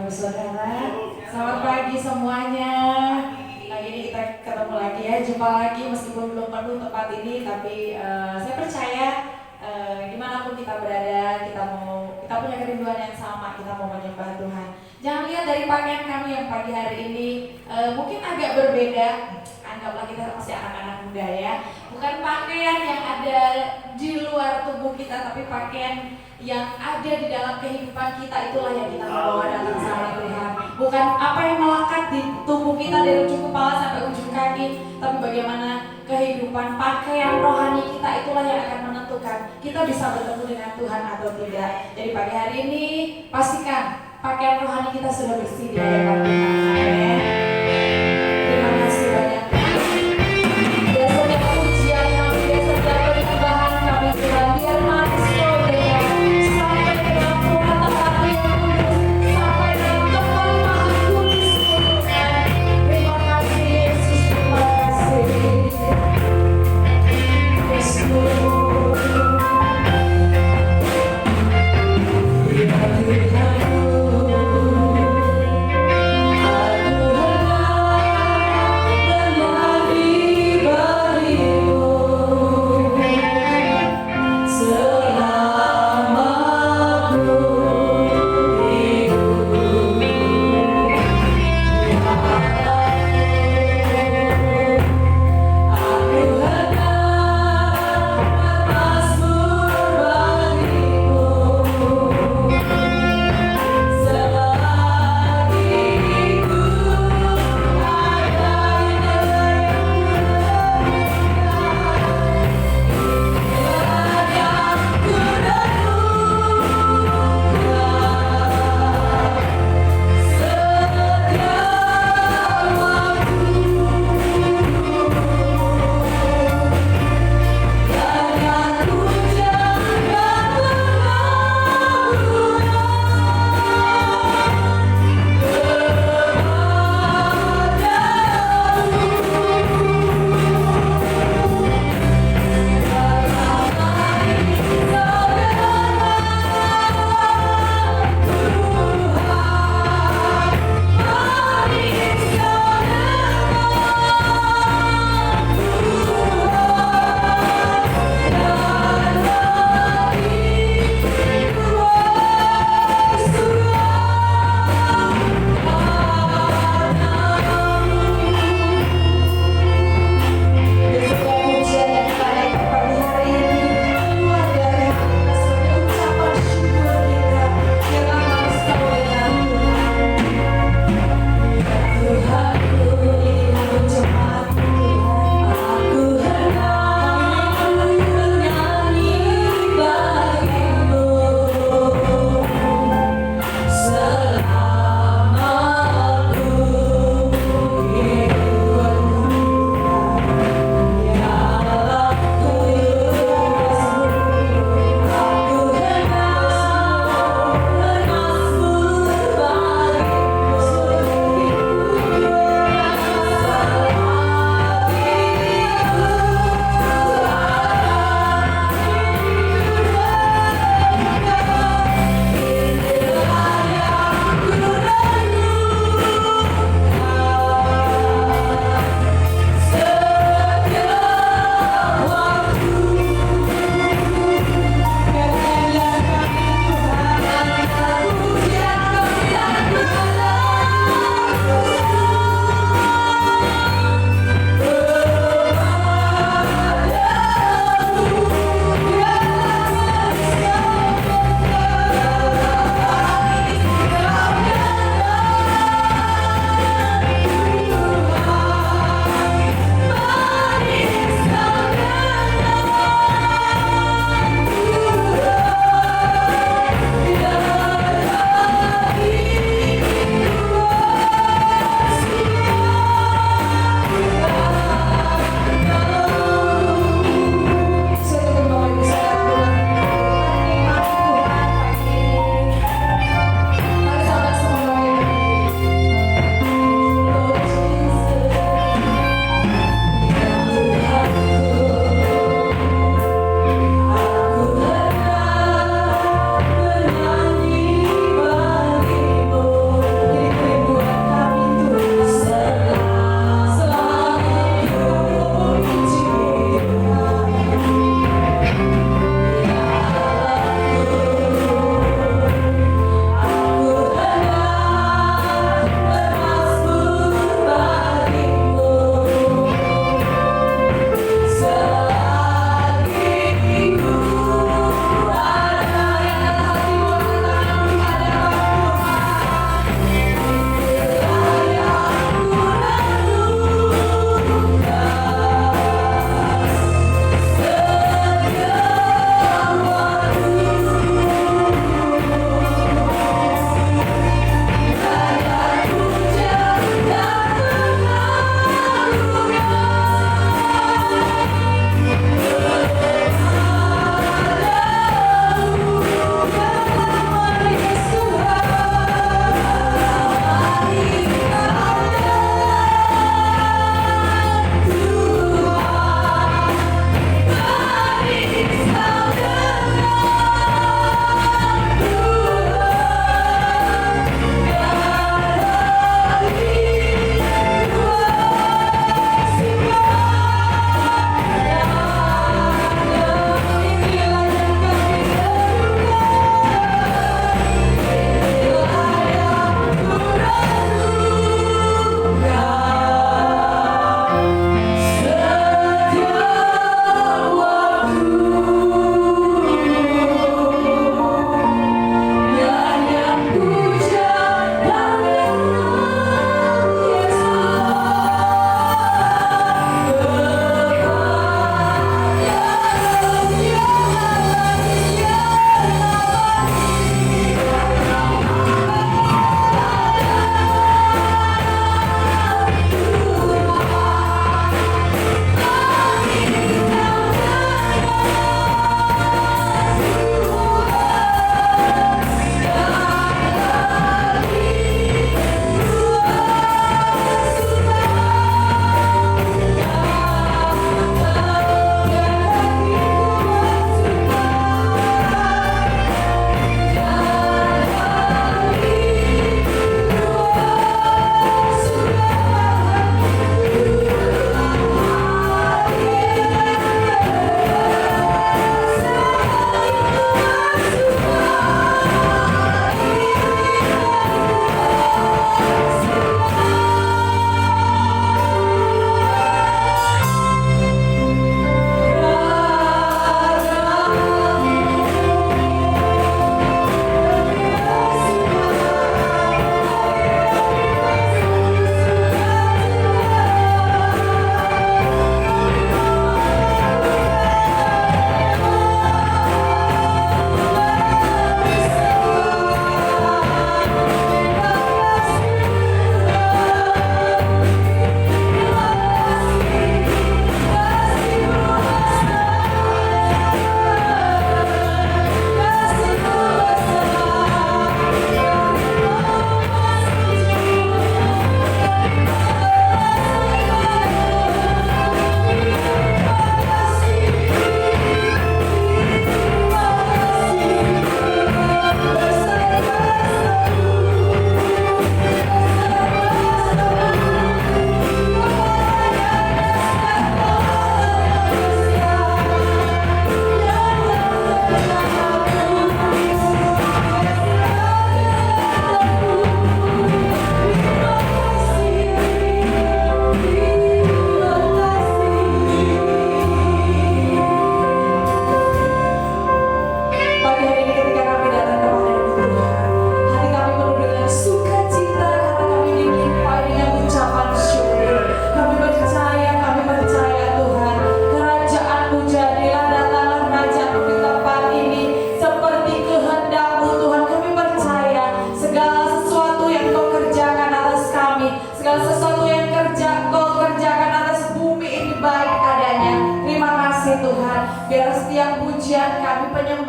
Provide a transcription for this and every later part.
saudara. Selamat pagi semuanya. Lagi ini kita ketemu lagi ya, jumpa lagi meskipun belum penuh tempat ini, tapi saya percaya dimanapun kita berada, kita punya kerinduan yang sama, kita mau menyembah Tuhan. Jangan lihat dari pakaian kami yang pagi hari ini mungkin agak berbeda. Anggaplah kita masih anak-anak muda ya. Bukan pakaian yang ada di luar tubuh kita, tapi pakaian yang ada di dalam kehidupan kita, itulah yang kita bawa datang sama Tuhan. Bukan apa yang melekat di tubuh kita dari ujung kepala sampai ujung kaki, tapi bagaimana kehidupan pakaian rohani kita, itulah yang akan menentukan kita bisa bertemu dengan Tuhan atau tidak. Jadi pagi hari ini pastikan pakaian rohani kita sudah bersih di hadapan Tuhan. Amin. Terima kasih banyak. Aku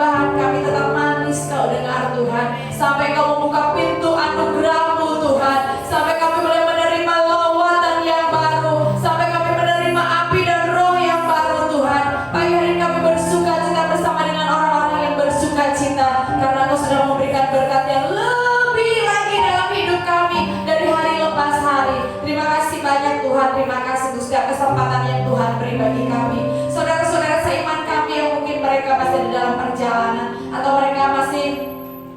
penyembahan kami tetap manis Kau dengar Tuhan. Sampai Kau membuka pintu anugerah-Mu Tuhan. Sampai kami boleh menerima lawatan yang baru. Sampai kami menerima api dan roh yang baru Tuhan. Pagi hari kami bersuka cita bersama dengan orang-orang yang bersuka cita. Karena Kau sudah memberikan berkat yang lebih lagi dalam hidup kami dari hari lepas hari. Terima kasih banyak Tuhan. Terima kasih untuk setiap kesempatan yang Tuhan beri bagi kami. Saudara-saudara seiman kami yang mungkin mereka masih di dalam perjalanan atau mereka masih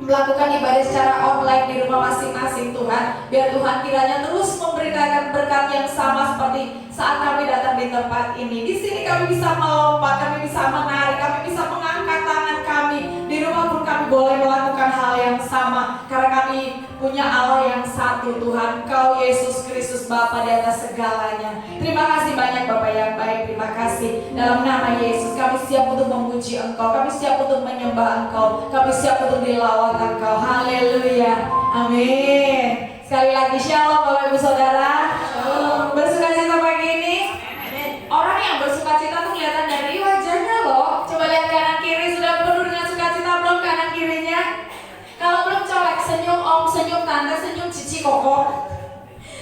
melakukan ibadah secara online di rumah masing-masing Tuhan. Biar Tuhan kiranya terus memberikan berkat yang sama seperti saat kami datang di tempat ini. Di sini kami bisa melompat, kami bisa menari, kami bisa mengangkat tangan kami. Di rumah pun kami boleh melakukan hal yang sama karena kami punya Allah yang satu Tuhan. Kau Yesus Kristus Bapa di atas segalanya. Terima kasih banyak Bapak yang baik. Terima kasih. Dalam nama Yesus kami siap untuk memuji Engkau. Kami siap untuk menyembah Engkau. Kami siap untuk dilawat Engkau. Haleluya. Amin. Sekali lagi shalom Bapak Ibu Saudara. Bersuka cita pagi ini. Orang yang bersuka cita tuh kelihatan dari wajahnya loh. Coba lihat kanan kiri, sudah penuh dengan sukacita belum kanan kirinya? Kalau belum colek, senyum om, senyum tante, senyum cici koko.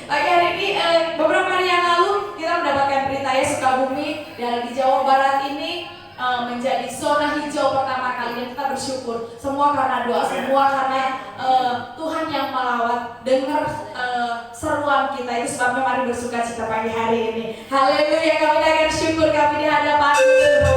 Pagi hari ini, beberapa hari yang lalu kita mendapatkan berita ya Sukabumi dan di Jawa Barat ini menjadi zona hijau pertama kali dan kita bersyukur. Semua karena doa, semua karena Tuhan yang melawat. Dengar seruan kita, itu sebabnya mari bersuka cita pagi hari ini. Haleluya, kami akan syukur kami di hadapan Tuhan.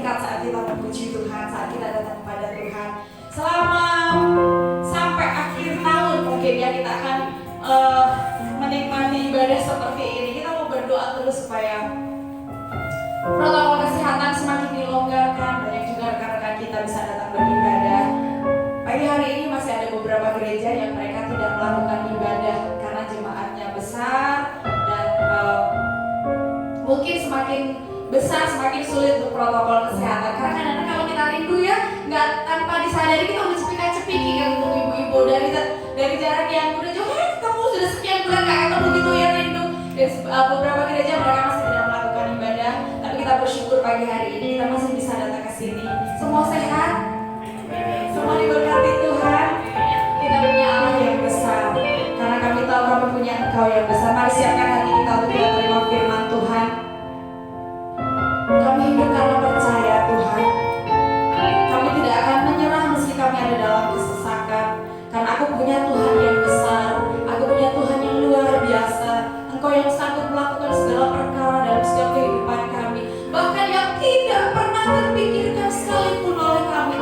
berkat saat kita memuji Tuhan, saat kita datang kepada Tuhan. Selama sampai akhir tahun mungkin ya kita akan menikmati ibadah seperti ini. Kita mau berdoa terus supaya protokol kesehatan semakin dilonggarkan. Banyak juga rekan-rekan kita bisa datang beribadah. Pagi hari ini masih ada beberapa gereja yang mereka tidak melakukan ibadah karena jemaatnya besar dan mungkin semakin besar semakin sulit untuk protokol kesehatan. Karena kadang-kadang kalau kita rindu ya, nggak tanpa disadari kita udah cepika-cepiki kan untuk ibu-ibu dari jarak yang udah jauh. Kamu sudah sekian bulan nggak ketemu gitu ya, rindu. Dan beberapa gereja mereka masih tidak melakukan ibadah, tapi kita bersyukur pagi hari ini kita masih bisa datang ke sini. Semua sehat, semua diberkati Tuhan. Kita punya Allah yang besar, karena kami tahu kami punya Engkau yang besar. Mari siapkan hati kita untuk kita terima firman Tuhan. Kami hidup karena percaya Tuhan. Kami tidak akan menyerah meski kami ada dalam kesesakan, karena aku punya Tuhan yang besar. Aku punya Tuhan yang luar biasa. Engkau yang sanggup melakukan segala perkara dalam setiap kehidupan kami, bahkan yang tidak pernah terpikirkan sekalipun oleh kami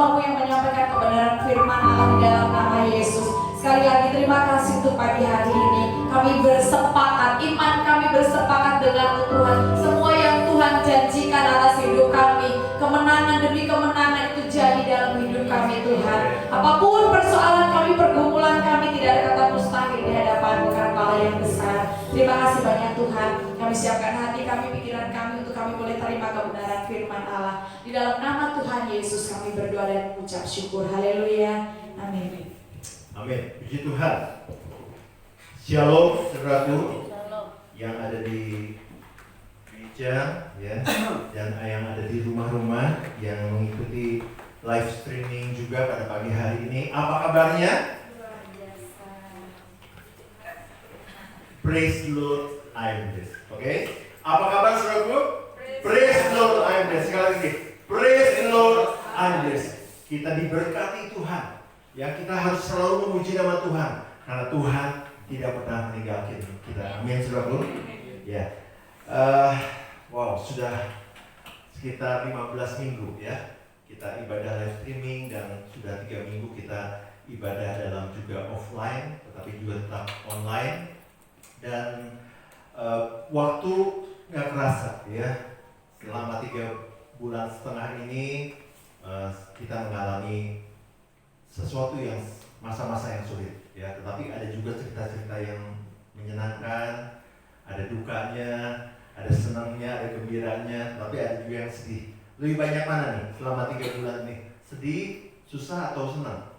hambamu yang menyampaikan kebenaran firman Allah di dalam nama Yesus. Sekali lagi terima kasih untuk pagi hari ini. Kami bersepakat, iman kami bersepakat dengan Tuhan. Semua yang Tuhan janjikan atas hidup kami, kemenangan demi kemenangan itu jadi dalam hidup kami Tuhan. Apapun persoalan kami, pergumulan kami, tidak ada kata mustahil di hadapan-Mu karena Allah yang besar. Terima kasih banyak Tuhan. Kami siapkan hati kami, pikiran kami untuk kami boleh terima kebenaran firman Allah. Di dalam nama Tuhan Yesus kami berdoa dan mengucap syukur. Haleluya. Amin. Amin. Puji Tuhan. Shalom saudaraku yang ada di gereja ya, dan yang ada di rumah-rumah yang mengikuti live streaming juga pada pagi hari ini. Apa kabarnya? Luar biasa. Praise the Lord, I am blessed. Oke? Apa kabar saudaraku? Praise the Lord, I am blessed. Sekali lagi. Praise the Lord, I am blessed. Kita diberkati Tuhan. Ya, kita harus selalu memuji nama Tuhan karena Tuhan tidak pernah meninggalkan kita. Amin, saudaraku. Ya. Wow, sudah sekitar 15 minggu ya kita ibadah live streaming, dan sudah 3 minggu kita ibadah dalam juga offline, tetapi juga tetap online. Dan waktu nggak kerasa ya, selama 3,5 bulan ini kita mengalami sesuatu yang masa-masa yang sulit ya, tetapi ada juga cerita-cerita yang menyenangkan, ada dukanya, ada senangnya, ada gembiranya, tapi ada juga yang sedih. Lebih banyak mana nih selama 3 bulan ini? Sedih, susah atau senang?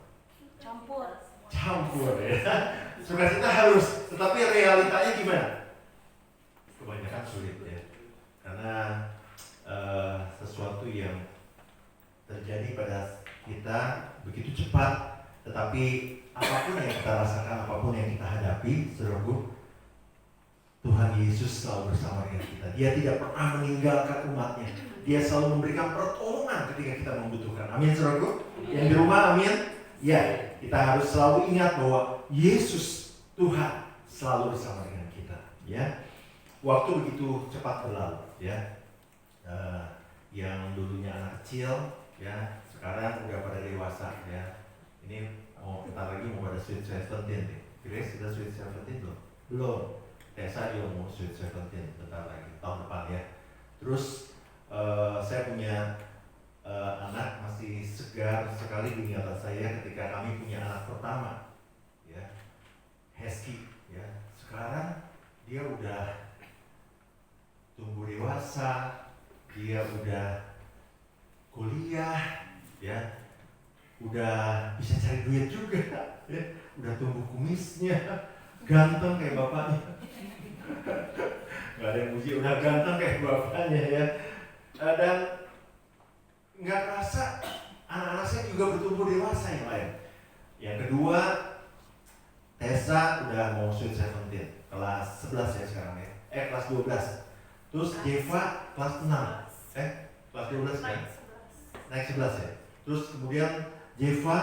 Campur ya. Sukacita harus, tetapi realitanya gimana? Kebanyakan sulit ya, karena sesuatu yang terjadi pada kita begitu cepat, tetapi apapun yang kita rasakan, apapun yang kita hadapi, saudaraku, Tuhan Yesus selalu bersama dengan kita. Dia tidak pernah meninggalkan umatnya. Dia selalu memberikan pertolongan ketika kita membutuhkan. Amin, saudaraku. Yang di rumah, amin. Ya, kita harus selalu ingat bahwa Yesus Tuhan selalu bersama dengan kita. Ya, waktu begitu cepat berlalu. Ya, yang dulunya anak kecil, ya sekarang udah pada dewasa ya. Ini bentar lagi mau pada Sweet 17 deh. Grace sudah Sweet 17 belum? Belum. Tessa juga mau Sweet 17 bentar lagi, tahun depan ya. Terus saya punya anak masih segar sekali di ingatan saya ketika kami punya anak pertama ya, Hesky ya. Sekarang dia udah tumbuh dewasa, dia udah kuliah ya, udah bisa cari duit juga ya, udah tumbuh kumisnya, ganteng kayak bapaknya. Gak ada yang muji, udah ganteng kayak bapaknya ya. Dan nggak kerasa anak-anak saya juga bertumbuh dewasa yang lain. Yang kedua, Tessa udah mau Sweet 17, kelas 11 ya sekarang ya, kelas 12. Terus Jeva kelas 6, kelas 12 kan? Naik 11 ya. Terus kemudian Jeva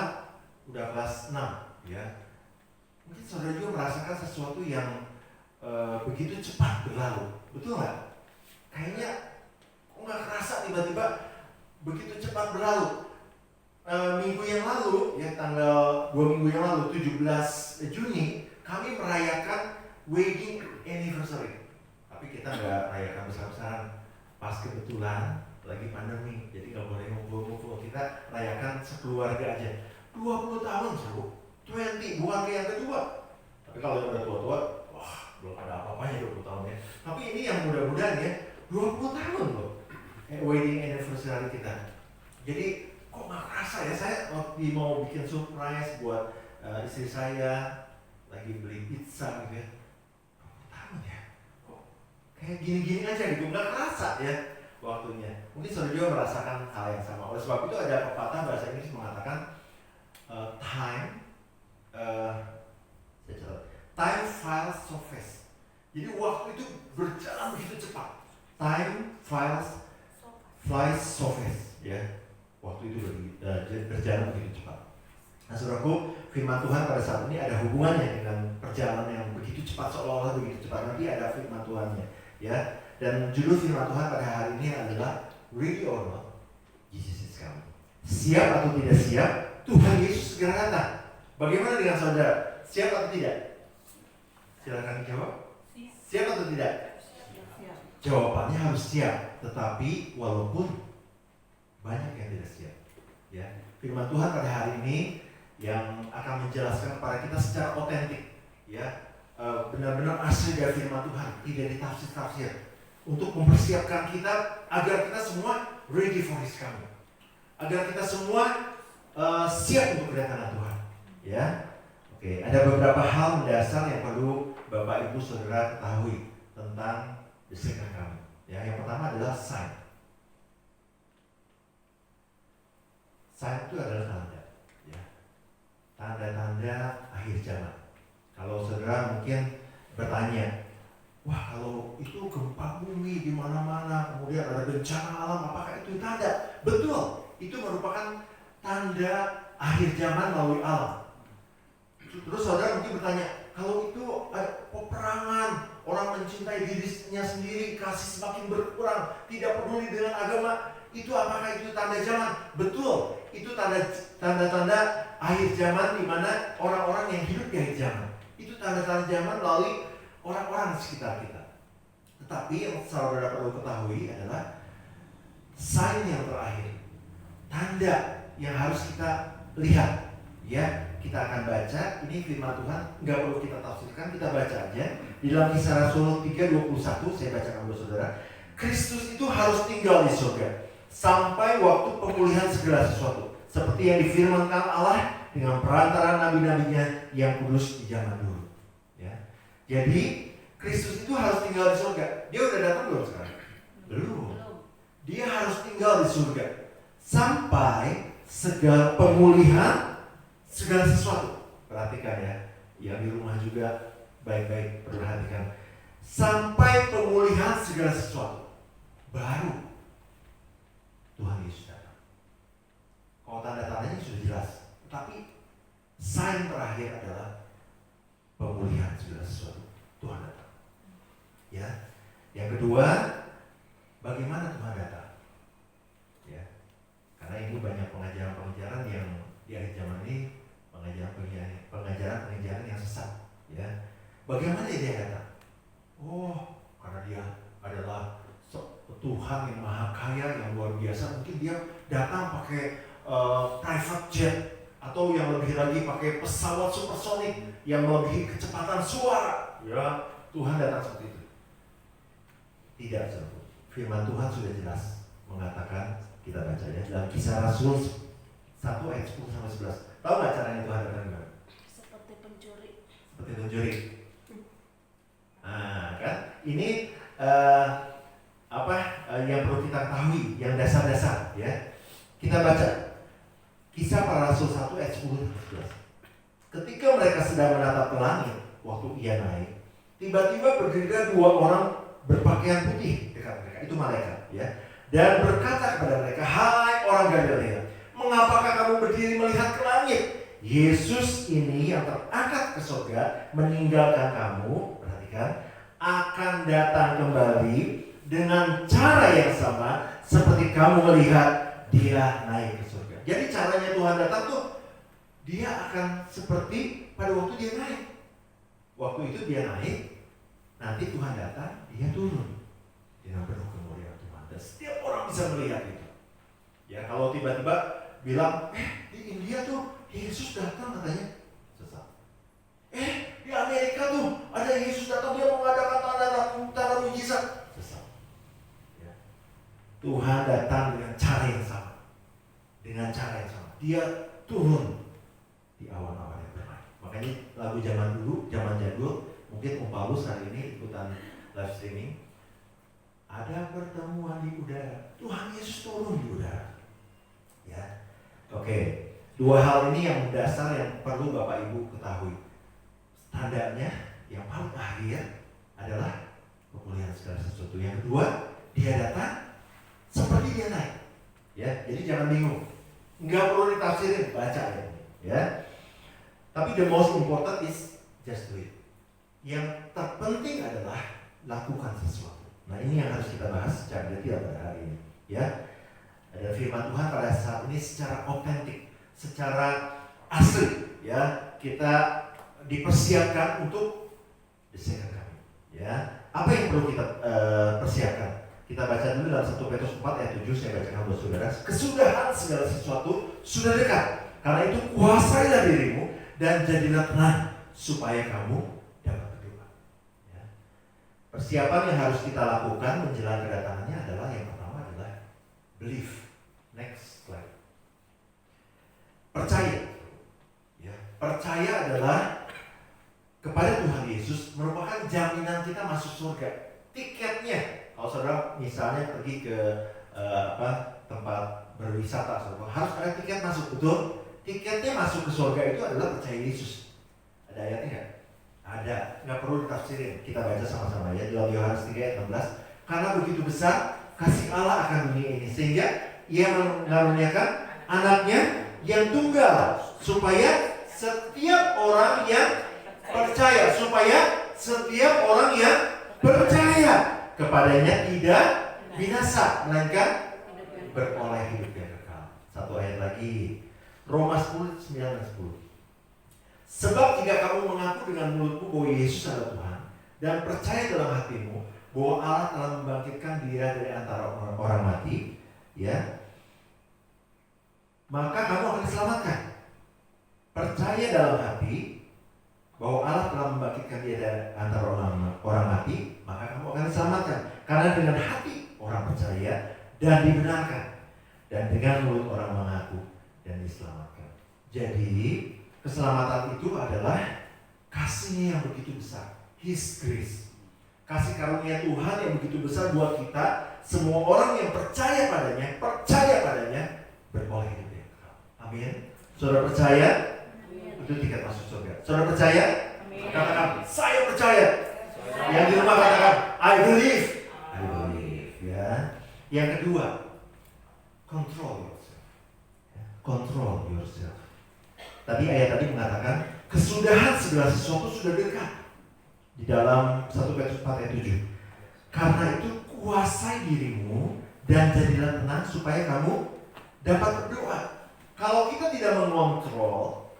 udah kelas 6 ya. Mungkin saudara juga merasakan sesuatu yang begitu cepat berlalu, betul nggak? Kayaknya kok nggak kerasa tiba-tiba begitu cepat berlalu. Minggu yang lalu ya, tanggal 2 minggu yang lalu 17 Juni kami merayakan wedding anniversary. Tapi kita nggak rayakan besar-besaran, pas kebetulan lagi pandemi, jadi nggak boleh ngumpul-ngumpul. Kita rayakan sekeluarga aja. 20 tahun seru, 20, bukan kayak yang kedua. Tapi kalau yang udah tua-tua, wah belum ada apa-apanya 20 tahun ya. Tapi ini yang mudah-mudahan ya, 20 tahun loh wedding anniversary kita. Jadi kok nggak kerasa ya, saya waktu mau bikin surprise buat istri saya, lagi beli pizza gitu ya. 20 tahun ya, kok kayak gini-gini aja gitu, nggak kerasa ya waktunya. Mungkin saudara juga merasakan hal yang sama. Oleh sebab itu ada pepatah bahasa Inggris mengatakan time flies so fast. Jadi waktu itu berjalan begitu cepat. Time flies so fast ya. Waktu itu berjalan begitu cepat. Nah saudaraku, firman Tuhan pada saat ini ada hubungannya dengan perjalanan yang begitu cepat, seolah-olah begitu cepat. Nanti ada firman Tuhannya ya. Dan judul firman Tuhan pada hari ini adalah Ready or Not, Jesus is Coming. Siap atau tidak siap, Tuhan Yesus segera datang. Bagaimana dengan saudara? Siap atau tidak? Silakan dijawab. Siap atau tidak? Jawabannya harus siap. Tetapi walaupun banyak yang tidak siap, ya, firman Tuhan pada hari ini yang akan menjelaskan kepada kita secara otentik, ya, benar-benar asli dari firman Tuhan, tidak ditafsir-tafsir, untuk mempersiapkan kita agar kita semua ready for His coming, agar kita semua siap untuk kedatangan Tuhan, ya. Oke, ada beberapa hal mendasar yang perlu Bapak Ibu Saudara ketahui tentang the second coming. Ya, yang pertama adalah sign. Sign itu adalah tanda, ya. Tanda-tanda akhir zaman. Kalau saudara mungkin bertanya, wah kalau itu gempa bumi di mana-mana, kemudian ada bencana alam, apakah itu tanda? Betul, itu merupakan tanda akhir zaman melalui alam. Terus saudara mungkin bertanya, kalau itu ada peperangan, orang mencintai dirinya sendiri, kasih semakin berkurang, tidak peduli dengan agama, itu apakah itu tanda zaman? Betul, itu tanda-tanda akhir zaman di mana orang-orang yang hidup di akhir zaman. Itu tanda-tanda zaman melalui orang-orang di sekitar kita. Tetapi yang saudara perlu ketahui adalah sign yang terakhir, tanda yang harus kita lihat, ya. Kita akan baca, ini firman Tuhan, nggak perlu kita tafsirkan, kita baca aja. Di dalam Kisah Rasul 3:21, saya bacakan buat saudara. Kristus itu harus tinggal di surga sampai waktu pemulihan segala sesuatu, seperti yang difirmankan Allah dengan perantara nabi-nabinya yang kudus di zaman dulu. Ya. Jadi Kristus itu harus tinggal di surga. Dia udah datang belum sekarang? Belum. Dia harus tinggal di surga sampai segala pemulihan segala sesuatu. Perhatikan ya, yang di rumah juga baik-baik perhatikan. Sampai pemulihan segala sesuatu, baru Tuhan Yesus datang. Kalau tanda-tandanya sudah jelas, tapi sign terakhir adalah pemulihan segala sesuatu, Tuhan datang. Ya, yang kedua, bagaimana Tuhan datang? Ya, karena ini banyak pengajaran-pengajaran yang di akhir zaman ini, pengajaran yang sesat, ya. Bagaimana dia datang? Oh, karena dia adalah Tuhan yang maha kaya, yang luar biasa. Mungkin dia datang pakai private jet, atau yang lebih lagi pakai pesawat supersonik yang melebihi kecepatan suara. Ya, Tuhan datang seperti itu. Tidak, saudara. Firman Tuhan sudah jelas mengatakan, kita baca ya, dalam Kisah Rasul 1 ayat 10 sampai 11. Tahu nggak caranya Tuhan datang gimana? Seperti pencuri. Seperti pencuri. Nah, kan? Ini yang perlu kita ketahui, yang dasar-dasar, ya. Kita baca Kisah Para Rasul 1 ayat 10 sampai 11. Ketika mereka sedang menatap ke langit waktu ia naik, tiba-tiba berdiri dua orang berpakaian putih dekat mereka. Itu malaikat, ya. Dan berkata kepada mereka, "Hai orang Galilea, mengapakah kamu berdiri melihat ke langit? Yesus ini yang terangkat ke surga meninggalkan kamu," perhatikan, "akan datang kembali dengan cara yang sama seperti kamu melihat dia naik ke surga." Jadi caranya Tuhan datang tuh, dia akan seperti pada waktu dia naik. Waktu itu dia naik, nanti Tuhan datang, dia turun dengan penuh kemuliaan Tuhan. Dan setiap orang bisa melihat itu. Ya, kalau tiba-tiba bilang, di India tuh Yesus datang katanya, sesat. Di Amerika tuh ada Yesus datang, dia mengadakan tanda mujizat, sesat. Ya. Tuhan datang dengan cara yang sama. Dengan cara yang sama. Dia turun di awan-awan yang bermain. Makanya lagu zaman dulu, zaman jadul, mungkin Om Paulus hari ini ikutan live streaming. Ada pertemuan di udara. Tuhan Yesus turun di udara. Ya. Oke. Dua hal ini yang mendasar yang perlu Bapak Ibu ketahui. Tandanya yang paling akhir adalah pemulihan segala sesuatu. Yang kedua, dia datang seperti dia naik. Ya, jadi jangan bingung. Enggak perlu ditafsirin, baca ya. Tapi the most important is just do it. Yang terpenting adalah lakukan sesuatu. Nah, ini yang harus kita bahas secara detail pada hari ini, ya. Dan firman Tuhan pada saat ini secara otentik, secara asli, ya, kita dipersiapkan untuk the second coming. Ya, apa yang perlu kita persiapkan? Kita baca dulu dalam 1 Petrus 4 ayat 7, saya bacakan buat saudara. Kesudahan segala sesuatu sudah dekat. Karena itu kuasailah dirimu dan jadilah tenang supaya kamu dapat berdoa. Ya. Persiapan yang harus kita lakukan menjelang kedatangannya adalah yang pertama adalah belief. Next slide. Percaya. Ya. Percaya adalah kepada Tuhan Yesus merupakan jaminan kita masuk surga. Tiketnya, kalau saudara misalnya pergi ke tempat berwisata, saudara, harus ada tiket masuk, betul? Tiketnya masuk ke surga itu adalah percaya Yesus. Ada ayatnya nggak? Ada, nggak perlu ditafsirin. Kita baca sama-sama ya, dalam Yohanes 3 ayat 16. Karena begitu besar kasih Allah akan dunia ini, sehingga Ia mengaruniakan anaknya yang tunggal, supaya setiap orang yang percaya, percaya kepadanya tidak binasa, melainkan beroleh hidup yang kekal. Satu ayat lagi, Roma 10, 9 dan 10. Sebab jika kamu mengaku dengan mulutmu bahwa Yesus adalah Tuhan dan percaya dalam hatimu bahwa Allah telah membangkitkan Dia dari antara orang mati, ya, maka kamu akan diselamatkan. Percaya dalam hati bahwa Allah telah membangkitkan Dia dari antara orang mati, maka kamu akan diselamatkan. Karena dengan hati orang percaya dan dibenarkan, dan dengan mulut orang mengaku dan diselamatkan. Jadi keselamatan itu adalah kasih-Nya yang begitu besar, His grace, kasih karunia Tuhan yang begitu besar buat kita. Semua orang yang percaya padanya beroleh hidup yang kekal. Amin. Saudara percaya? Itu tiket masuk surga. Saudara percaya? Amin. Katakan, saya percaya. Yang di rumah katakan, I believe. Ya. Yang kedua, control yourself. Tadi ayat tadi mengatakan kesudahan segala sesuatu sudah dekat. Di dalam 1 Petrus 4 ayat 7. Karena itu kuasai dirimu dan jadilah tenang supaya kamu dapat berdoa. Kalau kita tidak mengontrol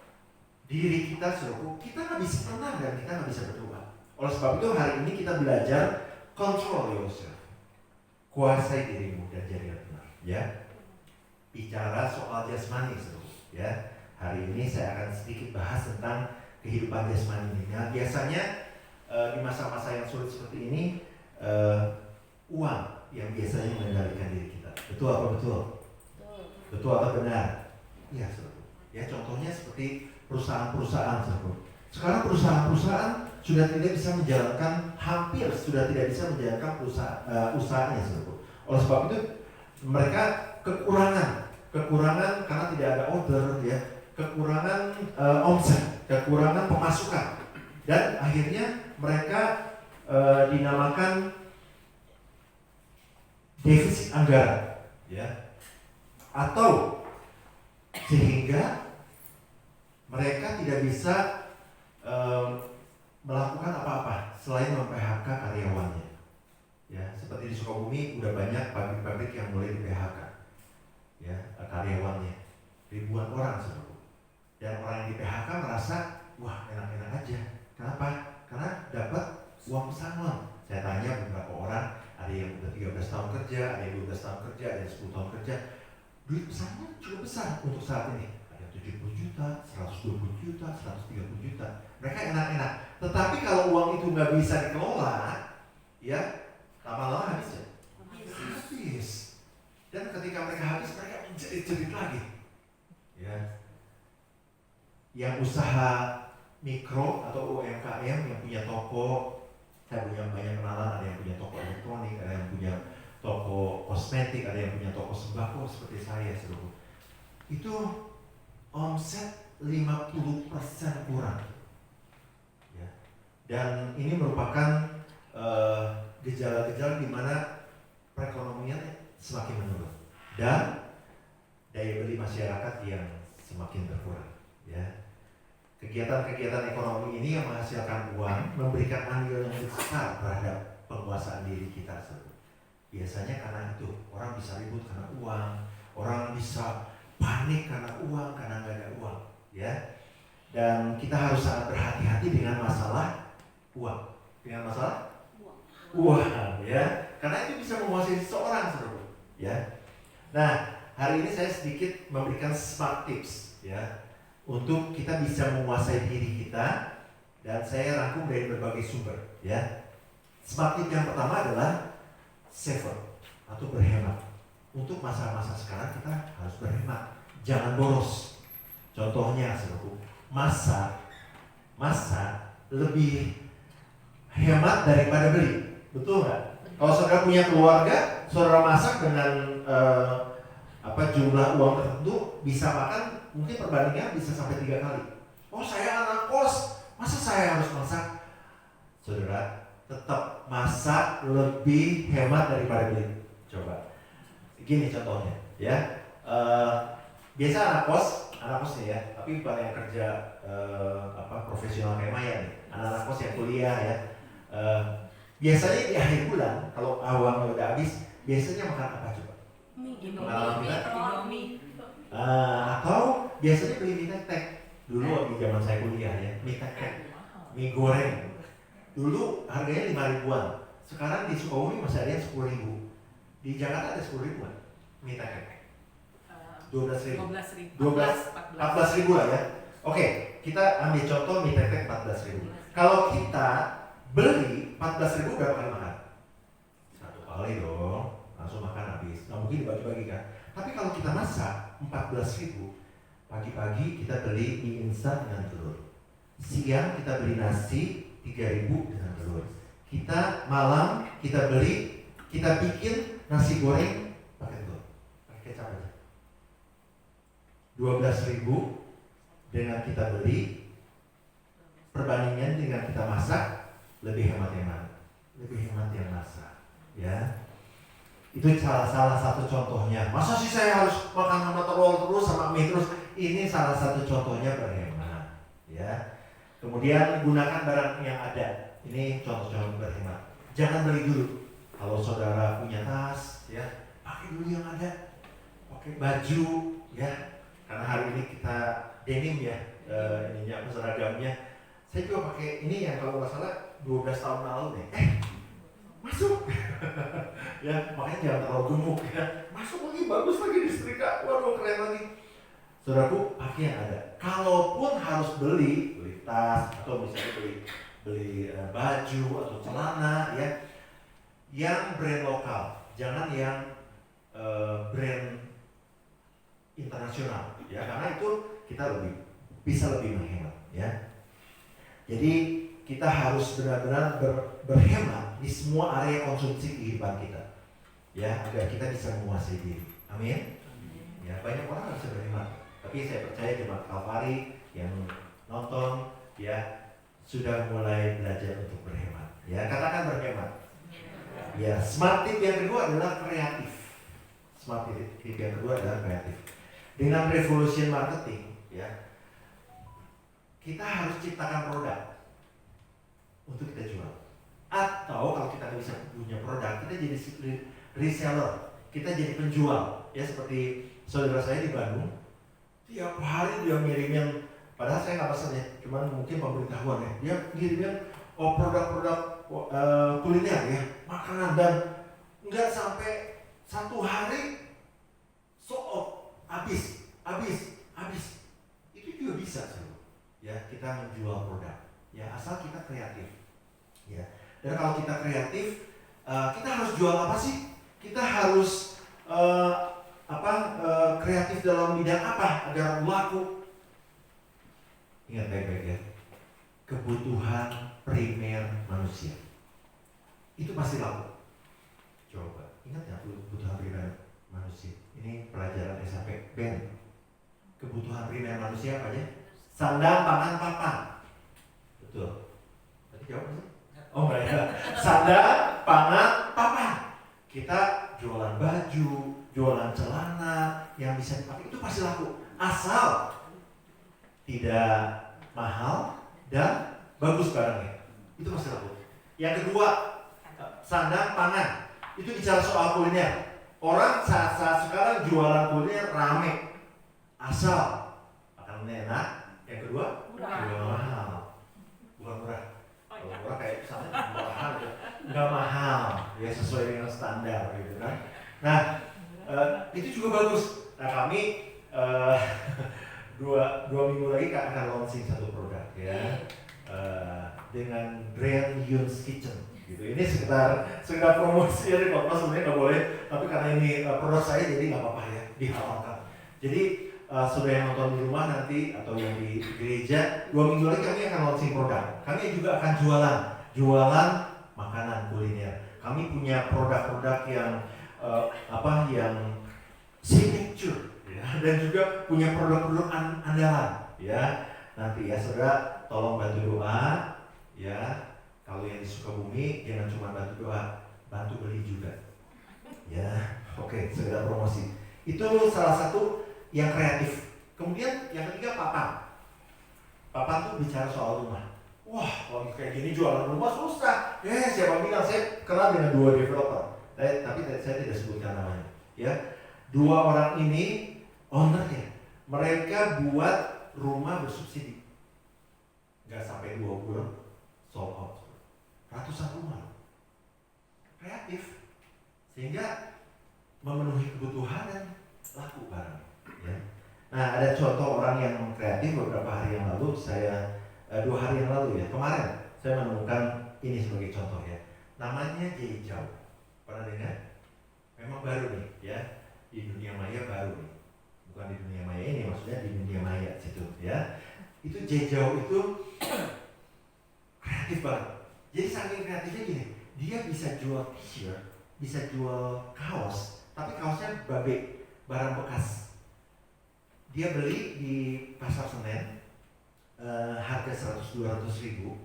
diri kita, saudaraku, kita nggak bisa tenang dan kita nggak bisa berdoa. Oleh sebab itu hari ini kita belajar control yourself, kuasai dirimu dan jadilah tenang. Ya, bicara soal jasmani, saudaraku. Ya, hari ini saya akan sedikit bahas tentang kehidupan jasmani ini. Nah, biasanya di masa-masa yang sulit seperti ini, uang yang biasanya mengendalikan diri kita. Betul apa betul? Betul atau benar? Iya, saudaraku. Ya, contohnya seperti perusahaan-perusahaan, saudaraku. Sekarang perusahaan-perusahaan sudah tidak bisa menjalankan, hampir sudah tidak bisa menjalankan usahanya, saudaraku. Oleh sebab itu mereka kekurangan karena tidak ada order, ya, kekurangan omset, kekurangan pemasukan, dan akhirnya mereka dinamakan defisit anggaran, ya, atau sehingga mereka tidak bisa melakukan apa-apa selain mem-PHK karyawannya. Ya, seperti di Sukabumi udah banyak pabrik-pabrik yang mulai di-PHK, ya, karyawannya, ribuan orang, saudara. Dan orang yang di-PHK merasa, wah, enak-enak aja. Kenapa? Karena dapat uang pesangon. Saya tanya beberapa orang, ada yang udah 13 tahun kerja, ada yang 12 tahun kerja, ada yang 10 tahun kerja. Duit pesangon cukup besar untuk saat ini. Ada 70 juta, 120 juta, 130 juta. Mereka enak-enak. Tetapi kalau uang itu nggak bisa dikelola, ya, lama-lama habis ya? Habis. Dan ketika mereka habis, mereka menjerit-jerit lagi. Ya. Yang usaha mikro atau UMKM yang punya toko, saya punya banyak kenalan, ada yang punya toko elektronik, ada yang punya toko kosmetik, ada yang punya toko sembako seperti saya, saudara. Itu omset 50% kurang. Ya. Dan ini merupakan gejala-gejala di mana perekonomian semakin menurun dan daya beli masyarakat yang semakin berkurang. Ya. Kegiatan-kegiatan ekonomi ini yang menghasilkan uang memberikan andil yang besar terhadap penguasaan diri kita. Biasanya karena itu orang bisa ribut karena uang, Orang bisa panik karena uang, karena nggak ada uang, ya. Dan kita harus sangat berhati-hati dengan masalah uang, dengan masalah uang, ya. Karena itu bisa menguasai seseorang, saudara, ya. Nah, hari ini saya sedikit memberikan smart tips, ya, untuk kita bisa menguasai diri kita, dan saya rangkum dari berbagai sumber, ya. Smart tip yang pertama adalah saver atau berhemat. Untuk masa-masa sekarang kita harus berhemat, jangan boros. Contohnya, saudaraku, masa lebih hemat daripada beli, betul nggak? Kalau saudara punya keluarga, saudara masak dengan jumlah uang tertentu, bisa makan mungkin perbandingan bisa sampai 3 kali. Oh, saya anak kos, masa saya harus masak? Saudara, tetap masak lebih hemat daripada beli. Coba, gini contohnya, ya. Biasa anak kos nih ya, tapi bukan yang kerja profesional kayak Maya nih, anak-anak kos yang kuliah ya. Biasanya di akhir bulan kalau uangnya udah habis, biasanya makan apa coba? Indomie. Atau biasanya beli mie tek-tek. Dulu di zaman saya kuliah ya, mie tek-tek, mie goreng. Dulu harganya 5 ribuan. Sekarang di Sukabumi masih ada yang 10 ribu. Di Jakarta ada 10 ribuan mie tek-tek. 12 ribu. 14 ribu lah ya. Oke, kita ambil contoh mie tek-tek 14 ribu. Kalau kita beli 14 ribu berapa kali makan? 1 kali dong, langsung makan habis. Nggak mungkin dibagi-bagi kan? Tapi kalau kita masak 14 ribu, pagi-pagi kita beli mie instan dengan telur. Siang kita beli nasi 3 ribu dengan telur. Kita malam kita bikin nasi goreng pakai telur, pakai kecap aja. 12 ribu dengan kita beli, perbandingan dengan kita masak, lebih hemat yang mana? Lebih hemat yang masak, ya. Itu salah satu contohnya. Masa sih saya harus makan sama telur terus, sama mie terus? Ini salah satu contohnya berhemat, ya. Kemudian gunakan barang yang ada. Ini contoh-contoh berhemat. Jangan beli dulu. Kalau saudara punya tas, ya, pakai dulu yang ada. Pakai baju, ya. Karena hari ini kita denim ya, seragamnya. Saya juga pakai ini yang kalau nggak salah 12 tahun lalu deh. Masuk. Ya, makanya jangan terlalu gemuk ya. Masuk lagi, bagus lagi disetrika. Waduh, keren lagi. Saudaraku, pakai yang ada. Kalaupun harus beli tas atau misalnya beli baju atau celana ya, yang brand lokal, jangan yang brand internasional ya, karena itu kita bisa lebih menghemat ya. Jadi kita harus benar-benar berhemat di semua area konsumsi kehidupan kita ya, agar kita bisa menguasai diri. Amin. Ya, banyak orang harus berhemat, tapi saya percaya jemaat Kalvari yang nonton ya sudah mulai belajar untuk berhemat. Ya, katakan berhemat. Ya, smart tip yang kedua adalah kreatif. Smart tip yang kedua adalah kreatif. Dengan revolution marketing, ya, kita harus ciptakan produk untuk kita jual. Atau kalau kita nggak bisa punya produk, kita jadi reseller, kita jadi penjual. Ya, seperti saudara saya di Bandung, tiap hari dia ngirimin, padahal saya nggak pesan ya, cuman mungkin pemberitahuan ya, dia ngirimin produk-produk kuliner ya, makanan, dan nggak sampai 1 hari sold out, habis. Itu juga bisa ya, kita menjual produk ya, asal kita kreatif ya. Dan kalau kita kreatif, kita harus jual apa sih? Kita harus kreatif dalam bidang apa agar laku? Ingat baik-baik ya, kebutuhan primer manusia itu pasti laku. Coba ingat ya, kebutuhan primer manusia. Ini pelajaran SMP Ben. Kebutuhan primer manusia apa aja? Sandang, pangan, papan. Betul. Tadi jawab sih? Oh enggak ya. Sandang, pangan, papan. Kita jualan baju, jualan celana yang bisa dipakai, itu pasti laku. Asal tidak mahal dan bagus barangnya, itu pasti laku. Yang kedua, sandang, pangan. Itu bicara soal kuliner. Orang saat-saat sekarang jualan kuliner rame, asal makanannya enak. Yang kedua, jual mahal, bukan murah. Kalau murah kayak misalnya mahal, nggak mahal, ya sesuai dengan standar gitu kan. Nah, itu juga bagus. Nah kami dua minggu lagi akan launching satu produk ya, dengan brand Yun's Kitchen gitu. Ini sekedar promosi ya, kalau sebenarnya nggak boleh, tapi karena ini produk saya jadi nggak apa-apa ya, dihalalkan. Jadi sudah yang nonton di rumah nanti atau yang di gereja, 2 minggu lagi kami akan launching produk. Kami juga akan jualan makanan kuliner. Kami punya produk-produk yang yang signature ya, dan juga punya produk-produk andalan ya. Nanti ya saudara tolong bantu doa ya. Kalau yang di Sukabumi jangan cuma bantu doa, bantu beli juga ya. Oke, sekedar promosi. Itu salah satu yang kreatif. Kemudian yang ketiga papan tuh bicara soal rumah. Wah, kalau kayak gini jualan rumah susah. Siapa bilang? Saya kenal dengan 2 developer, tapi saya tidak sebutkan namanya ya. 2 orang ini ownernya, mereka buat rumah bersubsidi, nggak sampai 2 bulan sold out, ratusan rumah, kreatif sehingga memenuhi kebutuhan dan laku barang ya. Nah ada contoh orang yang kreatif beberapa hari yang lalu, 2 hari yang lalu ya, kemarin saya menemukan ini sebagai contoh ya. Namanya Jeijau, pernah dengar? Memang baru nih ya, di dunia maya baru nih. Bukan di dunia maya ini, maksudnya di dunia maya situ ya. Itu Jeijau itu kreatif banget. Jadi saking kreatifnya gini, dia bisa jual t-shirt, bisa jual kaos, tapi kaosnya barang bekas. Dia beli di pasar Senen, harga 100-200 ribu,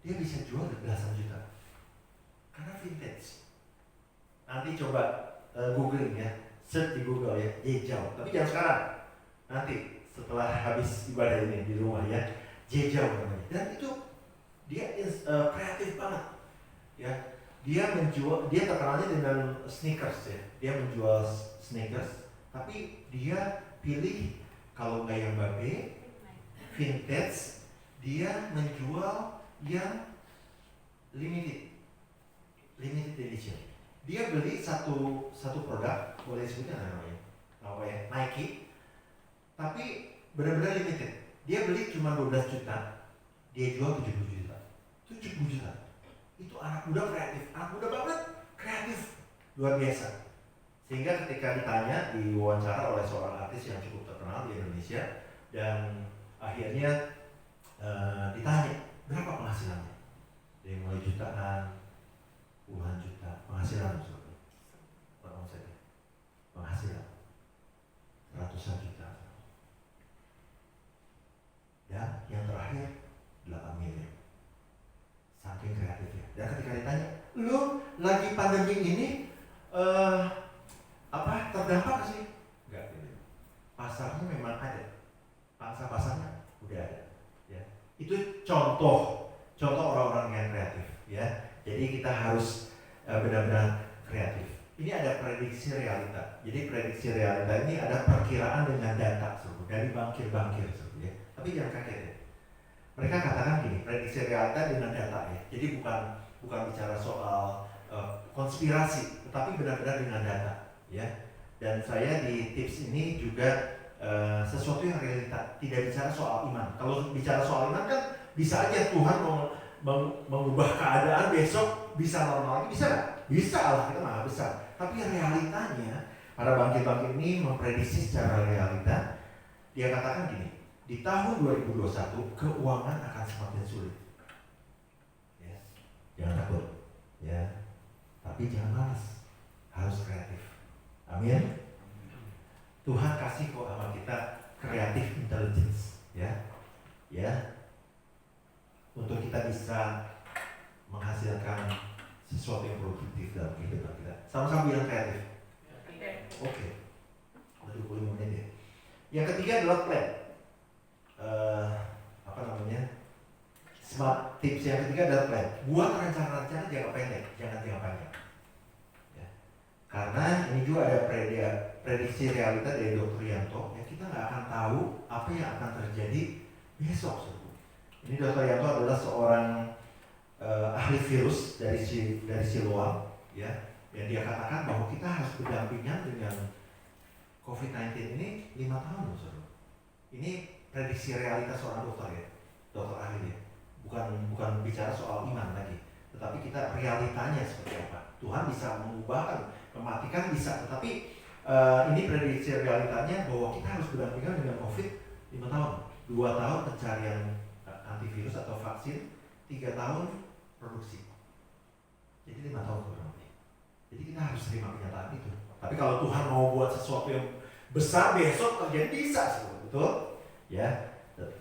dia bisa jual belasan juta karena vintage. Nanti coba googling ya, search di Google ya, Jeijau. Tapi jangan sekarang, nanti setelah habis ibadah ini di rumah ya, Jeijau namanya. Dan itu dia kreatif banget ya. Dia terkenalnya dengan sneakers ya. Dia menjual sneakers, tapi dia pilih kalau nggak yang babe, vintage, dia menjual yang limited edition. Dia beli satu produk, boleh sebutnya namanya apa ya, Nike, tapi benar-benar limited. Dia beli cuma 12 juta, dia jual 70 juta. 70 juta. Itu anak muda kreatif, anak muda banget, kreatif, luar biasa. Sehingga ketika ditanya, diwawancara oleh seorang artis yang cukup terkenal di Indonesia, dan akhirnya ditanya berapa penghasilannya, dari mulai jutaan, puluhan juta penghasilan, penghasilan ratusan juta, dan yang terakhir 8 miliar. Saking kreatifnya. Dan ketika ditanya, lu lagi pandemi ini terdampak sih? Enggak gitu. Pasarnya memang ada, pangsa pasarnya udah ada ya. Itu contoh orang-orang yang kreatif ya. Jadi kita harus benar-benar kreatif. Ini ada prediksi realita. Jadi prediksi realita ini ada perkiraan dengan data dari bankir-bankir ya. Tapi jangan kaget ya. Mereka katakan gini, prediksi realita dengan data ya. Jadi bukan bicara soal konspirasi, tetapi benar-benar dengan data ya. Dan saya di tips ini juga sesuatu yang realita, tidak bicara soal iman. Kalau bicara soal iman kan bisa aja Tuhan mengubah keadaan besok bisa normal lagi, bisa nggak? Bisa, Allah kita maha besar. Tapi realitanya, para bankir-bankir ini memprediksi secara realita. Dia katakan gini, di tahun 2021 keuangan akan semakin sulit. Ya, jangan takut, ya. Tapi jangan malas, harus kreatif. Amin. Tuhan kasih kok sama kita kreatif intelligence, ya, untuk kita bisa menghasilkan sesuatu yang produktif dalam kehidupan kita. Sama-sama bilang kreatif. Oke. 20 menit ya. Yang ketiga adalah plan. Smart tips yang ketiga adalah plan. Buat rencana-rencana jangka pendek, jangan jangka panjang. Ya. Karena ini juga ada prediksi realita dari Dr. Yanto, ya kita nggak akan tahu apa yang akan terjadi besok. Ini Dr. Yanto adalah seorang ahli virus dari Siloam, ya, yang dia katakan bahwa kita harus berdampingan dengan COVID-19 ini 5 tahun, saudara. Ini prediksi realitas seorang dokter, ya, dokter ahli, ya. Bukan bicara soal iman lagi, tetapi kita realitanya seperti apa. Tuhan bisa mengubahkan, mematikan bisa, tetapi ini prediksi realitanya bahwa kita harus berdampingan dengan COVID 5 tahun, 2 tahun pencarian antivirus atau vaksin, 3 tahun produksi. Jadi 5 tahun kurang lebih. Jadi kita harus terima kenyataan itu. Tapi kalau Tuhan mau buat sesuatu yang besar besok terjadi bisa, betul? Ya.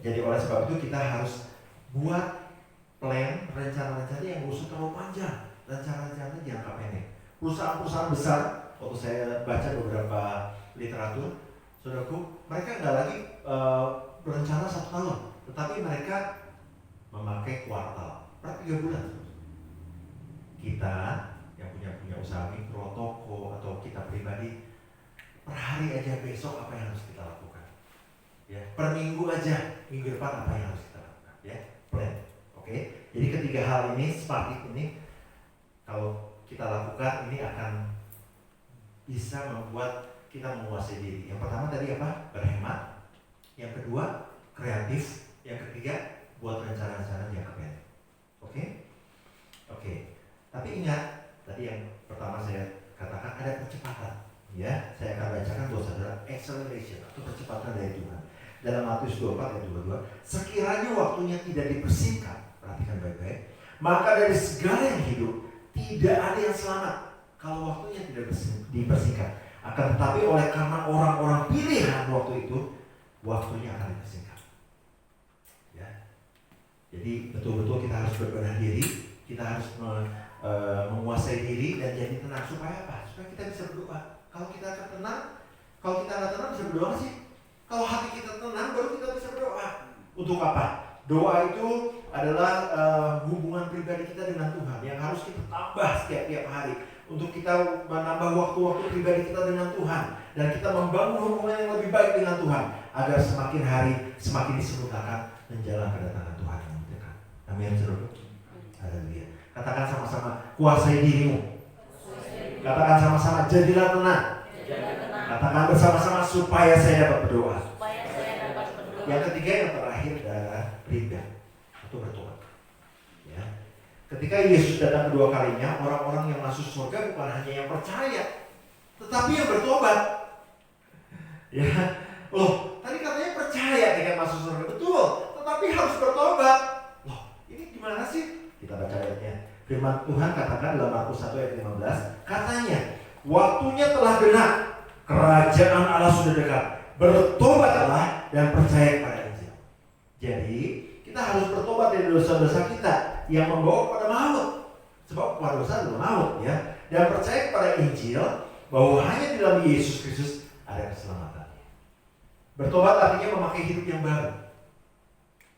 Jadi oleh sebab itu kita harus buat plan, rencana-rencana yang gak usah terlalu panjang, rencana-rencana jangka pendek. Perusahaan-perusahaan besar, waktu saya baca beberapa literatur, saudaraku, mereka nggak lagi berencana 1 tahun, tetapi mereka memakai kuartal, per 3 bulan. Kita yang punya usaha mikro, toko, atau kita pribadi, per hari aja besok apa yang harus kita lakukan, ya, per minggu aja, minggu depan apa yang harus kita lakukan, ya, plan. Oke. Jadi ketiga hal ini, smart ini, kalau kita lakukan ini akan bisa membuat kita menguasai diri. Yang pertama tadi apa? Berhemat. Yang kedua, kreatif. Yang ketiga, buat rencana-rencana jangka pendek. Oke? Oke. Tapi ingat, tadi yang pertama saya katakan ada percepatan. Ya, saya akan bacakan buat saudara, acceleration atau percepatan dari Tuhan. Dalam Matius 24 ayat 22, sekiranya waktunya tidak dipersingkat, perhatikan baik-baik, maka dari segala yang hidup tidak ada yang selamat kalau waktunya tidak dipersingkat. Akan tetapi oleh karena orang-orang pilihan waktu itu, waktunya akan dipersingkat. Ya. Jadi betul-betul kita harus berbenah diri, kita harus menguasai diri dan jadi tenang. Supaya apa? Supaya kita bisa berdoa. Kalau kita akan tenang, kalau kita nggak tenang bisa berdoa sih? Kalau hati kita tenang, baru kita bisa berdoa. Untuk apa? Doa itu adalah hubungan pribadi kita dengan Tuhan yang harus kita tambah setiap hari untuk kita menambah waktu-waktu pribadi kita dengan Tuhan dan kita membangun hubungan yang lebih baik dengan Tuhan agar semakin hari semakin disempurnakan menjelang kedatangan Tuhan yang dekat. Amin, saudara. Haleluya. Katakan sama-sama, kuasai dirimu. Katakan sama-sama, jadilah tenang. Katakan bersama-sama, supaya saya dapat berdoa. Yang ketiga, yang terakhir adalah ridha atau bertobat. Ya. Ketika Yesus datang kedua kalinya, orang-orang yang masuk surga bukan hanya yang percaya, tetapi yang bertobat. Ya, loh, tadi katanya percaya yang masuk surga, betul, tetapi harus bertobat. Loh, ini gimana sih? Kita baca ayatnya. Firman Tuhan katakan dalam Markus 1 ayat 15, katanya, waktunya telah genap, kerajaan Allah sudah dekat. Bertobatlah dan percaya kepada Injil. Jadi kita harus bertobat dari dosa-dosa kita yang membawa kepada maut. Sebab kepada dosa adalah maut, ya. Dan percaya kepada Injil bahwa hanya di dalam Yesus Kristus ada keselamatan. Bertobat artinya memakai hidup yang baru.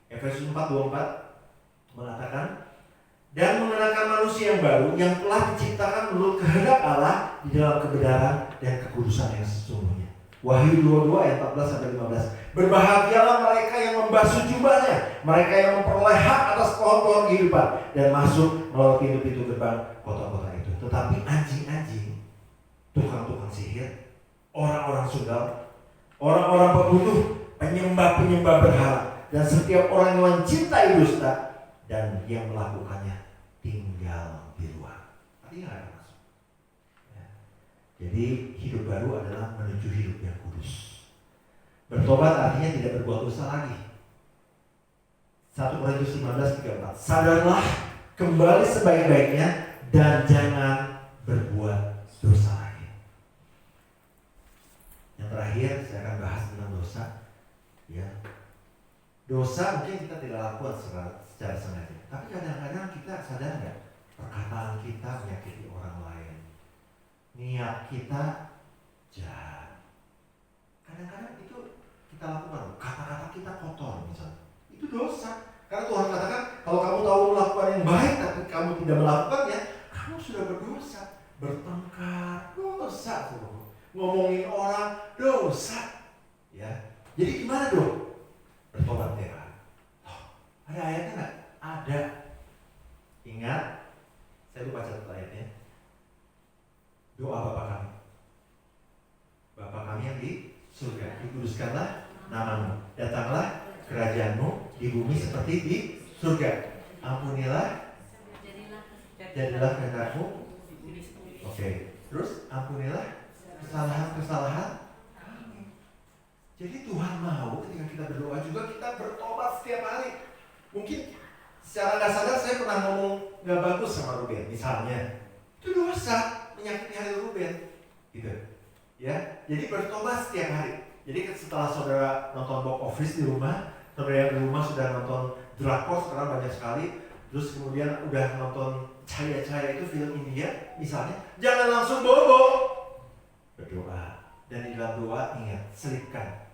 Efesus 4:24 mengatakan, dan mengenakan manusia yang baru yang telah diciptakan menurut kehendak Allah di dalam kebenaran dan kekudusan yang sesungguhnya. Wahyu 22 ayat 14-15. Berbahagialah mereka yang membasuh jubahnya, mereka yang memperoleh hak atas pohon-pohon kehidupan dan masuk melalui pintu-pintu gerbang kota-kota itu. Tetapi anjing-anjing, tukang-tukang sihir, orang-orang sundal, orang-orang pembunuh, penyembah-penyembah berhala, dan setiap orang yang mencintai dusta dan yang melakukannya tinggal di luar. Artinya nggak ada masuk. Ya. Jadi hidup baru adalah menuju hidup yang kudus. Bertobat artinya tidak berbuat dosa lagi. 1 Korintus 15:34. Sadarlah kembali sebaik-baiknya dan jangan berbuat dosa lagi. Yang terakhir saya akan bahas tentang dosa. Ya. Dosa mungkin kita tidak lakukan secara sengaja, tapi kadang-kadang kita sadar nggak perkataan kita menyakiti orang lain, niat kita jahat. Kadang-kadang itu kita lakukan, kata-kata kita kotor misalnya, itu dosa. Karena Tuhan katakan kalau kamu tahu melakukan yang baik tapi kamu tidak melakukannya, kamu sudah berdosa. Bertengkar, ngomongin orang, dosa. Ya, jadi gimana dong? Bertobat tiap hari. Oh, ada ayatnya nggak? Ada. Ingat, saya lupa catat ayatnya. Doa Bapa kami. Bapa kami yang di surga, dikuduskanlah namamu, datanglah kerajaanmu di bumi seperti di surga. Ampunilah, jadilah kehendakmu. Oke, terus ampunilah kesalahan-kesalahan kami. Jadi Tuhan mau ketika kita berdoa juga kita bertobat setiap hari. Mungkin secara nggak sadar saya pernah ngomong nggak bagus sama Ruben, misalnya itu dosa, menyakiti hati Ruben, gitu. Ya, jadi bertobat setiap hari. Jadi setelah saudara nonton box office di rumah, saudara yang di rumah sudah nonton drakor sekarang banyak sekali, terus kemudian udah nonton Cahaya-Cahaya itu film India, misalnya, jangan langsung bobo, berdoa. Dan di dalam doa ingat, selipkan,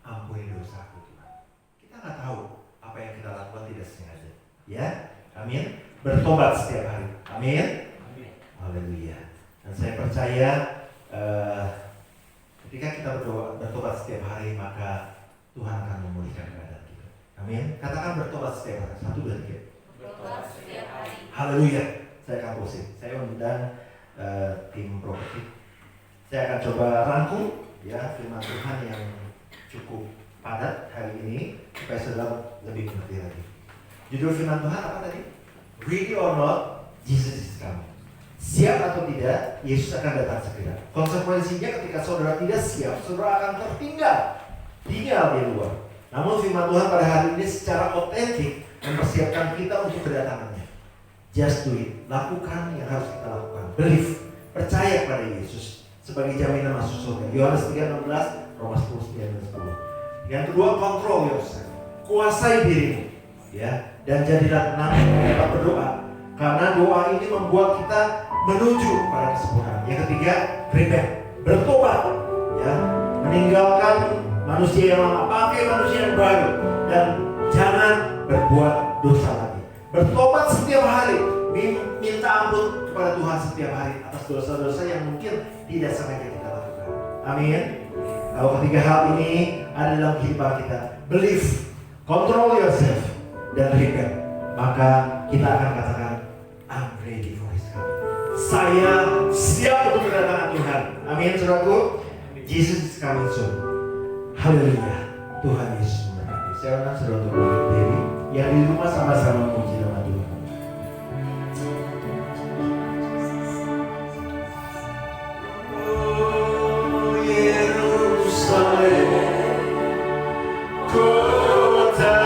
ampuni dosaku Tuhan. Kita nggak tahu apa yang kita lakukan tidak sengaja. Ya, amin. Bertobat setiap hari, amin. Haleluya. Dan saya percaya ketika kita bertobat setiap hari, maka Tuhan akan memulihkan keadaan kita. Amin. Katakan bertobat setiap hari. 1, 2, 3. Bertobat setiap hari. Haleluya. Saya akan posting. Saya undang tim properti. Saya akan coba rangkum ya firman Tuhan yang cukup padat hari ini supaya saudara lebih mengerti lagi. Judul firman Tuhan apa tadi? Ready or not, Jesus is coming. Siap atau tidak, Yesus akan datang segera. Konsekuensinya ketika saudara tidak siap, saudara akan tertinggal di luar. Namun firman Tuhan pada hari ini secara otentik mempersiapkan kita untuk kedatangannya. Just do it. Lakukan yang harus kita lakukan. Believe. Percaya kepada Yesus sebagai jaminan masuk surga. Yohanes 3:16, Roma 10:9-10. Yang kedua, control yourself. Kuasai dirimu. Ya, dan jadilah tenang dapat berdoa. Karena doa ini membuat kita menuju pada kesempurnaan. Yang ketiga, repent. Bertobat. Ya, meninggalkan manusia yang lama, pakai manusia yang baru, dan jangan berbuat dosa lagi. Bertobat setiap hari, minta ampun kepada Tuhan setiap hari atas dosa-dosa yang mungkin tidak sengaja kita lakukan. Amin. Kalau ketiga hal ini ada dalam kehidupan kita, believe, control yourself, dan repent, maka kita akan katakan, I'm ready for His coming. Saya siap untuk kedatangan Tuhan. Amin, saudaraku. Jesus is coming soon. Haleluya. Tuhan Yesus memberkati. Saya undang saudara untuk berdiri. Yang di rumah sama-sama memuji nama Tuhan. Oh Yerusalem, kota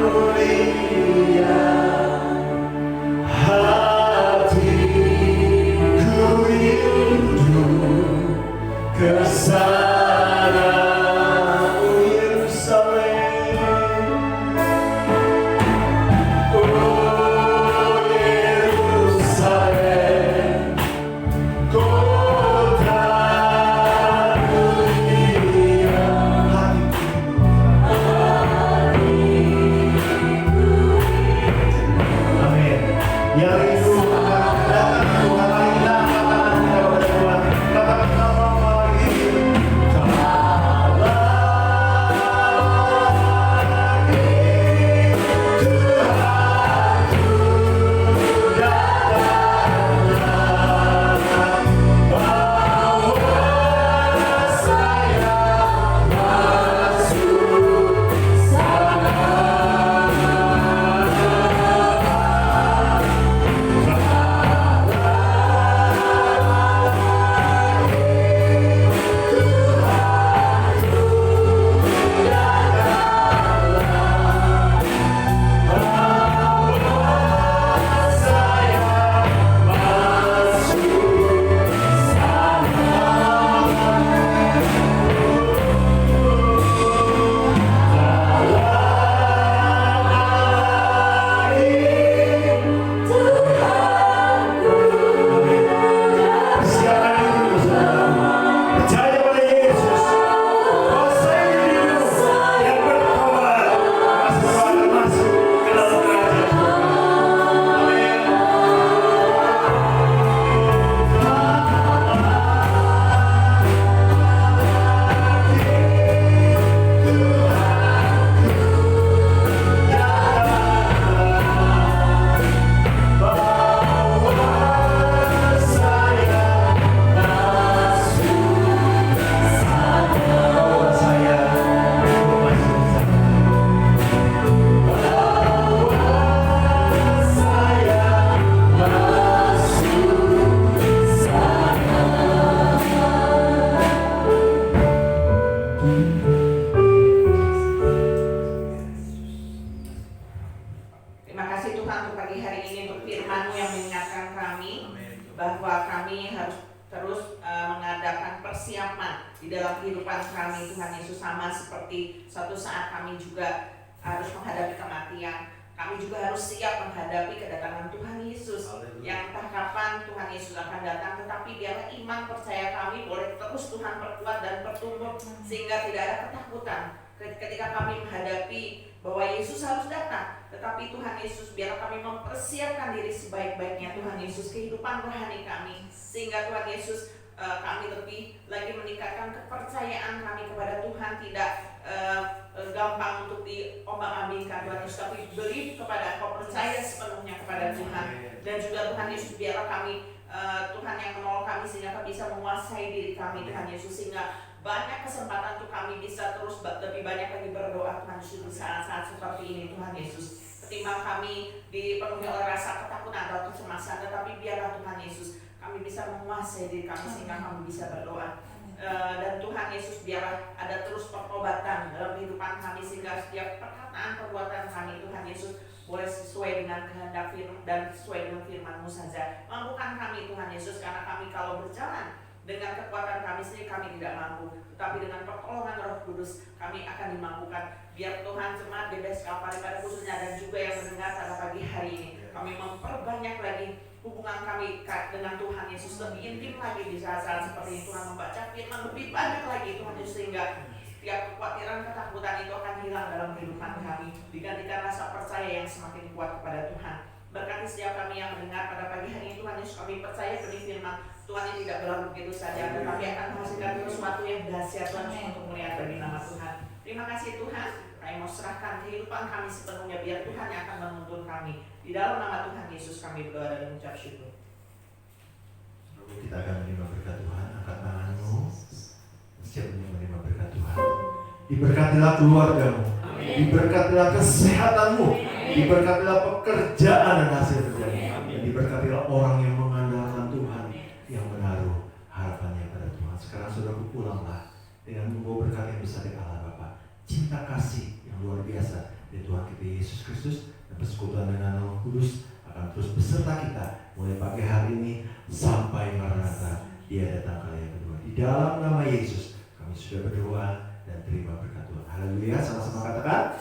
mulia, hatiku rindu ke sana. Oh Yerusalem, di dalam kehidupan kami Tuhan Yesus, sama seperti suatu saat kami juga harus menghadapi kematian. Kami juga harus siap menghadapi kedatangan Tuhan Yesus yang entah kapan Tuhan Yesus akan datang, tetapi biarlah iman percaya kami boleh terus Tuhan perkuat dan bertumbuh sehingga tidak ada ketakutan ketika kami menghadapi bahwa Yesus harus datang. Tetapi Tuhan Yesus, biarlah kami mempersiapkan diri sebaik-baiknya Tuhan Yesus, kehidupan rohani kami, sehingga Tuhan Yesus kami lebih lagi meningkatkan kepercayaan kami kepada Tuhan, tidak gampang untuk diombang-ambingkan Tuhan Yesus, tapi beri kepada Engkau, percaya sepenuhnya kepada Tuhan. Dan juga Tuhan Yesus, biarlah kami Tuhan yang menolong kami sehingga kami bisa menguasai diri kami Tuhan Yesus, sehingga banyak kesempatan untuk kami bisa terus lebih banyak lagi berdoa Tuhan Yesus di saat-saat seperti ini Tuhan Yesus. Ketimbang kami dipenuhi oleh rasa ketakutan atau kecemasan, tetapi biarlah Tuhan Yesus kami bisa menguasai diri kami sehingga kami bisa berdoa. Dan Tuhan Yesus, biarlah ada terus pertobatan dalam kehidupan kami sehingga setiap perkataan perbuatan kami Tuhan Yesus boleh sesuai dengan kehendak firman dan sesuai dengan firman-Mu saja. Mampukan kami Tuhan Yesus, karena kami kalau berjalan dengan kekuatan kami sendiri kami tidak mampu, tetapi dengan pertolongan Roh Kudus kami akan dimampukan. Biar Tuhan jemaat GBS Kalvari pada khususnya dan juga yang mendengar pada pagi hari ini, kami memperbanyak lagi hubungan kami dengan Tuhan Yesus, lebih intim lagi di saat-saat seperti ini. Tuhan membaca firman lebih banyak lagi Tuhan Yesus, sehingga setiap kekhawatiran, ketakutan itu akan hilang dalam kehidupan kami, digantikan rasa percaya yang semakin kuat kepada Tuhan. Berkati setiap kami yang mendengar pada pagi hari ini Tuhan Yesus, kami percaya benih firman Tuhan yang tidak berlalu begitu saja, tetapi akan menghasilkan sesuatu yang dahsyat Tuhan untuk mulia bagi nama Tuhan. Terima kasih Tuhan, kami mau serahkan kehidupan kami sepenuhnya, biar Tuhan yang akan menuntun kami. Di dalam nama Tuhan Yesus kami berdoa dan mengucap syukur. Kita akan menerima berkat Tuhan. Angkat tanganmu, siap menerima berkat Tuhan. Diberkatilah keluargamu, diberkatilah kesehatanmu, diberkatilah pekerjaan dan hasil kerjanya, diberkatilah orang yang mengandalkan Tuhan, yang menaruh harapannya pada Tuhan. Sekarang saudaraku, pulanglah dengan membawa berkat yang besar dari Allah Bapa, cinta kasih yang luar biasa dari Tuhan kita Yesus Kristus, dan persekutuan dengan Roh Kudus akan terus beserta kita mulai pagi hari ini sampai Maranatha Dia datang kali yang kedua. Di dalam nama Yesus kami sudah berdoa dan terima berkat Tuhan. Haleluya, sama-sama katakan